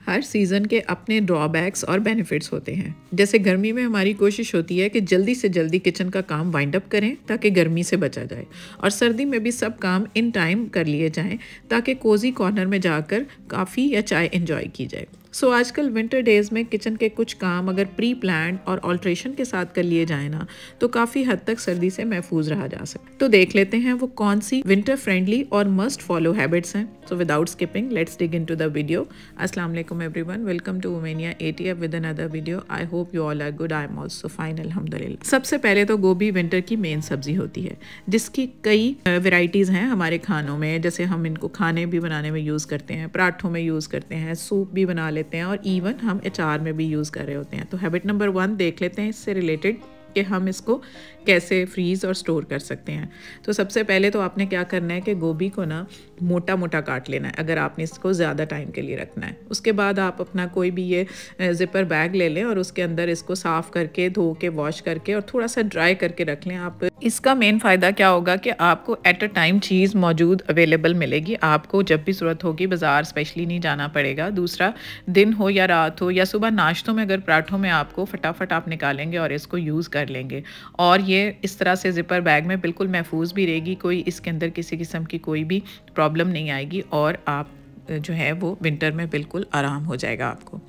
हर season के अपने drawbacks और बेनिफिट्स होते हैं। जैसे गर्मी में हमारी कोशिश होती है कि जल्दी से जल्दी किचन का काम वाइंड अप करें ताकि गर्मी से बचा जाए, और सर्दी में भी सब काम इन टाइम कर लिए जाएं ताकि कोजी कॉर्नर में जाकर काफ़ी या चाय एंजॉय की जाए। सो आजकल विंटर डेज़ में किचन के कुछ काम अगर प्री प्लान्ड और ऑल्ट्रेशन के साथ कर लिए जाए ना, तो काफ़ी हद तक सर्दी से महफूज रहा जा सकता। तो देख लेते हैं वो कौन सी विंटर फ्रेंडली और मस्ट फॉलो हैबिट्स हैं। So without skipping let's dig into the video. अस्सलाम वालेकुम everyone, welcome to Womenia ATF with another video. I hope you all are good. I am also fine अल्हम्दुलिल्लाह। सबसे पहले तो गोभी winter की मेन सब्जी होती है, जिसकी कई वेराइटीज़ हैं हमारे खानों में। जैसे हम इनको खाने भी बनाने में यूज़ करते हैं, पराठों में यूज़ करते हैं, सूप भी बना लेते हैं, और इवन हम अचार में भी यूज़ कर रहे होते हैं। तो हैबिट नंबर 1 देख लेते हैं इससे रिलेटेड कि हम इसको कैसे फ्रीज़ और स्टोर कर सकते हैं। तो सबसे पहले तो आपने क्या करना है कि गोभी को ना मोटा मोटा काट लेना है अगर आपने इसको ज़्यादा टाइम के लिए रखना है। उसके बाद आप अपना कोई भी ये ज़िपर बैग ले लें और उसके अंदर इसको साफ़ करके धो के वॉश करके और थोड़ा सा ड्राई करके रख लें आप। इसका मेन फ़ायदा क्या होगा कि आपको एट अ टाइम चीज़ मौजूद अवेलेबल मिलेगी। आपको जब भी ज़रूरत होगी बाज़ार स्पेशली नहीं जाना पड़ेगा। दूसरा, दिन हो या रात हो या सुबह नाश्तों में अगर पराठों में आपको फटाफट आप निकालेंगे और इसको यूज़ कर लेंगे, और ये इस तरह से ज़िपर बैग में बिल्कुल महफूज भी रहेगी। कोई इसके अंदर किसी किस्म की कोई भी प्रॉब्लम नहीं आएगी, और आप जो है वो विंटर में बिल्कुल आराम हो जाएगा आपको।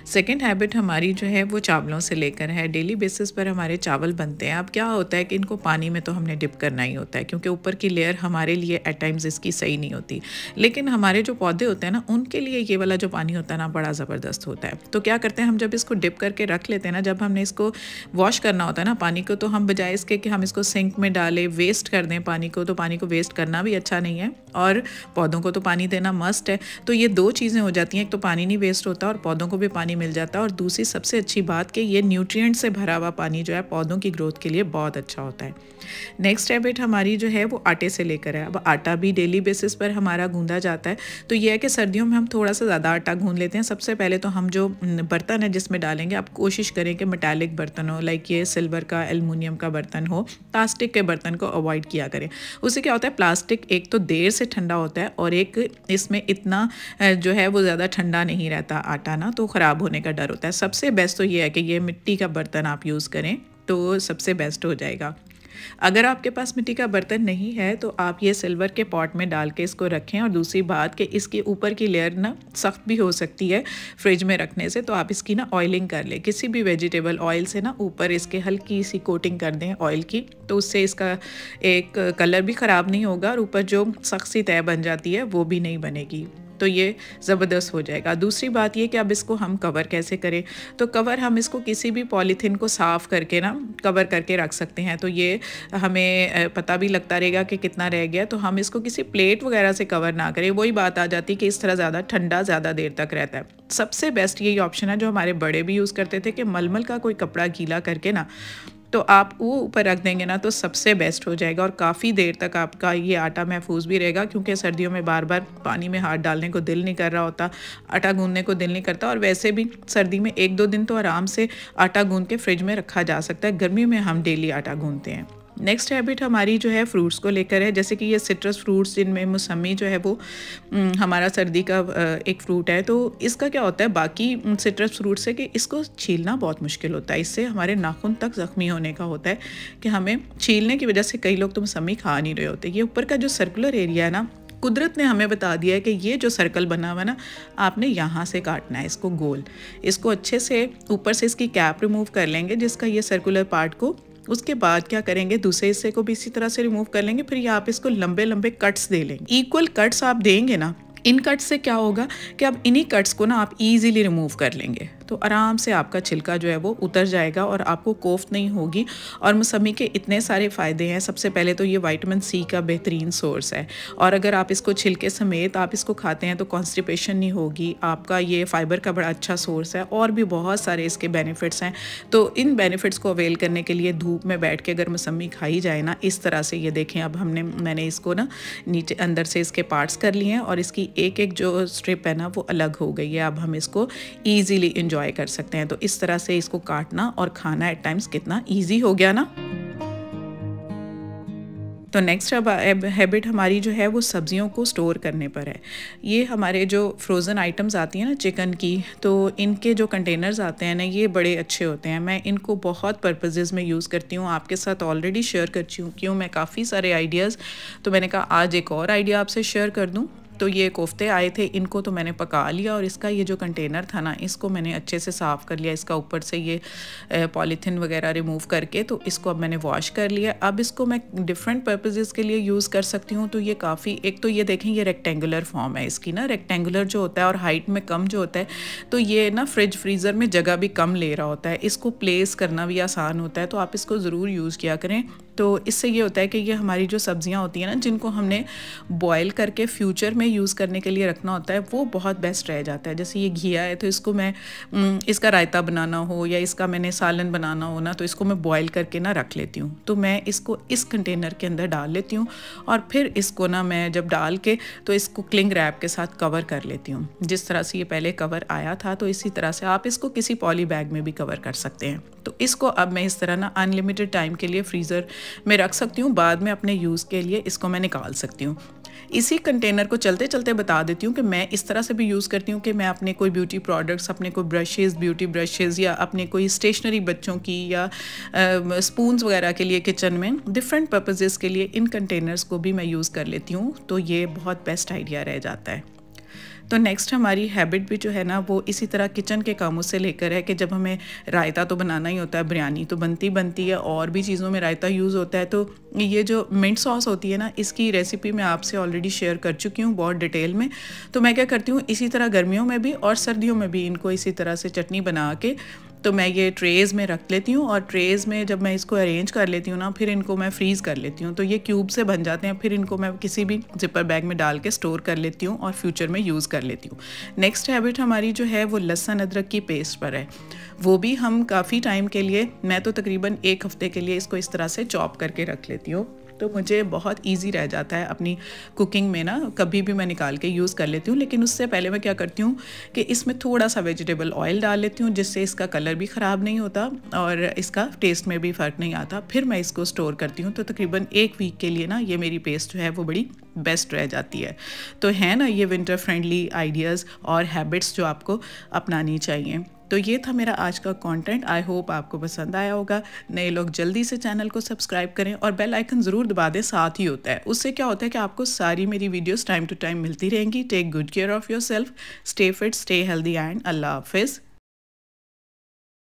सेकंड हैबिट हमारी जो है वो चावलों से लेकर है। डेली बेसिस पर हमारे चावल बनते हैं। अब क्या होता है कि इनको पानी में तो हमने डिप करना ही होता है, क्योंकि ऊपर की लेयर हमारे लिए एट टाइम्स इसकी सही नहीं होती। लेकिन हमारे जो पौधे होते हैं ना, उनके लिए ये वाला जो पानी होता है ना, बड़ा ज़बरदस्त होता है। तो क्या करते हैं हम, जब इसको डिप करके रख लेते हैं ना, जब हमने इसको वॉश करना होता है ना पानी को, तो हम बजाय इसके कि हम इसको सिंक में डालें, वेस्ट कर दें पानी को, तो पानी को वेस्ट करना भी अच्छा नहीं है, और पौधों को तो पानी देना मस्ट है। तो ये दो चीज़ें हो जाती हैं, एक तो पानी नहीं वेस्ट होता और पौधों को भी पानी मिल जाता है, और दूसरी सबसे अच्छी बात कि ये न्यूट्रिएंट से भरा हुआ पानी जो है पौधों की ग्रोथ के लिए बहुत अच्छा होता है। नेक्स्ट हैबिट हमारी जो है वो आटे से लेकर है। अब आटा भी डेली बेसिस पर हमारा गूंदा जाता है। तो ये है कि सर्दियों में हम थोड़ा सा ज़्यादा आटा गूंद लेते हैं। सबसे पहले तो हम जो बर्तन है जिसमें डालेंगे, आप कोशिश करें कि मेटालिक बर्तन हो, लाइक ये सिल्वर का, एल्युमिनियम का बर्तन हो। प्लास्टिक के बर्तन को अवॉइड किया करें। उससे क्या होता है, प्लास्टिक एक तो देर से ठंडा होता है, और एक इसमें इतना जो है वो ज़्यादा ठंडा नहीं रहता आटा ना, तो ख़राब होने का डर होता है। सबसे बेस्ट तो ये है कि ये मिट्टी का बर्तन आप यूज़ करें तो सबसे बेस्ट हो जाएगा। अगर आपके पास मिट्टी का बर्तन नहीं है तो आप ये सिल्वर के पॉट में डाल के इसको रखें। और दूसरी बात कि इसके ऊपर की लेयर ना सख्त भी हो सकती है फ्रिज में रखने से, तो आप इसकी ना ऑयलिंग कर लें किसी भी वेजिटेबल ऑयल से ना, ऊपर इसके हल्की सी कोटिंग कर दें ऑयल की, तो उससे इसका एक कलर भी ख़राब नहीं होगा और ऊपर जो सख्त सी तह बन जाती है वो भी नहीं बनेगी। तो ये ज़बरदस्त हो जाएगा। दूसरी बात ये कि अब इसको हम कवर कैसे करें, तो कवर हम इसको किसी भी पॉलीथीन को साफ़ करके ना कवर करके रख सकते हैं। तो ये हमें पता भी लगता रहेगा कि कितना रह गया। तो हम इसको किसी प्लेट वगैरह से कवर ना करें। वही बात आ जाती है कि इस तरह ज़्यादा ठंडा ज़्यादा देर तक रहता है। सबसे बेस्ट यही ऑप्शन है जो हमारे बड़े भी यूज़ करते थे कि मलमल का कोई कपड़ा गीला करके ना, तो आप वो ऊपर रख देंगे ना, तो सबसे बेस्ट हो जाएगा, और काफ़ी देर तक आपका ये आटा महफूज भी रहेगा। क्योंकि सर्दियों में बार बार पानी में हाथ डालने को दिल नहीं कर रहा होता, आटा गूंदने को दिल नहीं करता, और वैसे भी सर्दी में 1-2 दिन तो आराम से आटा गूंद के फ्रिज में रखा जा सकता है। गर्मी में हम डेली आटा गूंदते हैं। नेक्स्ट हैबिट हमारी जो है फ्रूट्स को लेकर है। जैसे कि ये सिट्रस फ्रूट्स, जिनमें मौसमी जो है वो हमारा सर्दी का एक फ्रूट है। तो इसका क्या होता है बाकी सिट्रस फ्रूट से कि इसको छीलना बहुत मुश्किल होता है। इससे हमारे नाखून तक ज़ख्मी होने का होता है कि हमें छीलने की वजह से कई लोग तो मौसमी खा नहीं रहे होते। ये ऊपर का जो सर्कुलर एरिया है ना, कुदरत ने हमें बता दिया है कि ये जो सर्कल बना हुआ ना, आपने यहाँ से काटना है इसको गोल। इसको अच्छे से ऊपर से इसकी कैप रिमूव कर लेंगे जिसका ये सर्कुलर पार्ट को। उसके बाद क्या करेंगे, दूसरे हिस्से को भी इसी तरह से रिमूव कर लेंगे। फिर ये आप इसको लंबे लंबे कट्स दे लेंगे। इक्वल कट्स आप देंगे ना, इन कट्स से क्या होगा कि अब इन्हीं कट्स को ना आप इजीली रिमूव कर लेंगे, तो आराम से आपका छिलका जो है वो उतर जाएगा और आपको कोफ्त नहीं होगी। और मौसमी के इतने सारे फ़ायदे हैं। सबसे पहले तो ये विटामिन सी का बेहतरीन सोर्स है, और अगर आप इसको छिलके समेत आप इसको खाते हैं तो कॉन्स्टिपेशन नहीं होगी आपका। ये फाइबर का बड़ा अच्छा सोर्स है, और भी बहुत सारे इसके बेनिफिट्स हैं। तो इन बेनिफिट्स को अवेल करने के लिए धूप में बैठ के अगर मौसमी खाई जाए ना इस तरह से, ये देखें अब मैंने इसको ना नीचे अंदर से इसके पार्ट्स कर लिए हैं, और इसकी एक एक जो स्ट्रिप है ना वो अलग हो गई है। अब हम इसको ईजीली इंजॉय कर सकते हैं। तो इस तरह से इसको काटना और खाना एट टाइम्स कितना इजी हो गया ना। तो नेक्स्ट अब हैबिट हमारी जो है वो सब्जियों को स्टोर करने पर है। ये हमारे जो फ्रोज़न आइटम्स आती हैं ना चिकन की, तो इनके जो कंटेनर्स आते हैं ना ये बड़े अच्छे होते हैं। मैं इनको बहुत पर्पसेस में यूज़ करती हूँ, आपके साथ ऑलरेडी शेयर कर चुकी हूँ मैं काफ़ी सारे आइडियाज़। तो मैंने कहा आज एक और आइडिया आपसे शेयर कर दूँ। तो ये कोफ्ते आए थे, इनको तो मैंने पका लिया और इसका ये जो कंटेनर था ना इसको मैंने अच्छे से साफ़ कर लिया। इसका ऊपर से ये पॉलीथीन वगैरह रिमूव करके तो इसको अब मैंने वॉश कर लिया। अब इसको मैं डिफरेंट पर्पसेस के लिए यूज़ कर सकती हूँ। तो ये काफ़ी, एक तो ये देखें ये रेक्टेंगुलर फॉर्म है इसकी ना, रेक्टेंगुलर जो होता है और हाइट में कम जो होता है, तो ये ना फ्रिज फ्रीज़र में जगह भी कम ले रहा होता है, इसको प्लेस करना भी आसान होता है। तो आप इसको ज़रूर यूज़ किया करें। तो इससे ये होता है कि ये हमारी जो सब्जियां होती हैं ना जिनको हमने बॉयल करके फ्यूचर में यूज़ करने के लिए रखना होता है वो बहुत बेस्ट रह जाता है। जैसे ये घिया है तो इसको मैं इसका रायता बनाना हो या इसका मैंने सालन बनाना हो ना, तो इसको मैं बॉयल करके ना रख लेती हूँ। तो मैं इसको इस कंटेनर के अंदर डाल लेती हूँ और फिर इसको ना मैं जब डाल के तो इसको क्लिंग रैप के साथ कवर कर लेती हूँ। जिस तरह से ये पहले कवर आया था तो इसी तरह से आप इसको किसी पॉली बैग में भी कवर कर सकते हैं। तो इसको अब मैं इस तरह ना अनलिमिटेड टाइम के लिए फ्रीज़र में रख सकती हूँ, बाद में अपने यूज़ के लिए इसको मैं निकाल सकती हूँ। इसी कंटेनर को चलते चलते बता देती हूँ कि मैं इस तरह से भी यूज़ करती हूँ कि मैं अपने कोई ब्यूटी प्रोडक्ट्स, अपने कोई ब्रशेज़, ब्यूटी ब्रशेज़ या अपने कोई स्टेशनरी बच्चों की या स्पून्स वगैरह के लिए किचन में डिफरेंट पर्पसेस के लिए इन कंटेनर्स को भी मैं यूज़ कर लेती हूँ। तो ये बहुत बेस्ट आइडिया रह जाता है। तो नेक्स्ट हमारी हैबिट भी जो है ना वो इसी तरह किचन के कामों से लेकर है कि जब हमें रायता तो बनाना ही होता है, बिरयानी तो बनती है और भी चीज़ों में रायता यूज़ होता है। तो ये जो मिंट सॉस होती है ना इसकी रेसिपी मैं आपसे ऑलरेडी शेयर कर चुकी हूँ बहुत डिटेल में। तो मैं क्या करती हूँ इसी तरह गर्मियों में भी और सर्दियों में भी इनको इसी तरह से चटनी बना के तो मैं ये ट्रेज़ में रख लेती हूँ और ट्रेज़ में जब मैं इसको अरेंज कर लेती हूँ ना फिर इनको मैं फ्रीज़ कर लेती हूँ। तो ये क्यूब से बन जाते हैं, फिर इनको मैं किसी भी जिपर बैग में डाल के स्टोर कर लेती हूँ और फ्यूचर में यूज़ कर लेती हूँ। नेक्स्ट हैबिट हमारी जो है वो लहसुन अदरक की पेस्ट पर है। वो भी हम काफ़ी टाइम के लिए, मैं तो तकरीबन 1 हफ़्ते के लिए इसको इस तरह से चॉप करके रख लेती हूँ। तो मुझे बहुत इजी रह जाता है अपनी कुकिंग में ना, कभी भी मैं निकाल के यूज़ कर लेती हूँ। लेकिन उससे पहले मैं क्या करती हूँ कि इसमें थोड़ा सा वेजिटेबल ऑयल डाल लेती हूँ जिससे इसका कलर भी ख़राब नहीं होता और इसका टेस्ट में भी फ़र्क नहीं आता। फिर मैं इसको स्टोर करती हूँ। तो तकरीबन 1 वीक के लिए ना ये मेरी पेस्ट जो है वो बड़ी बेस्ट रह जाती है। तो है ना ये विंटर फ्रेंडली आइडियाज़ और हैबिट्स जो आपको अपनानी चाहिए। तो ये था मेरा आज का कंटेंट। आई होप आपको पसंद आया होगा। नए लोग जल्दी से चैनल को सब्सक्राइब करें और बेल आइकन ज़रूर दबा दें, साथ ही होता है उससे क्या होता है कि आपको सारी मेरी वीडियोस टाइम टू टाइम मिलती रहेंगी। Take good care of yourself, stay fit, stay healthy and अल्लाह हाफिज़।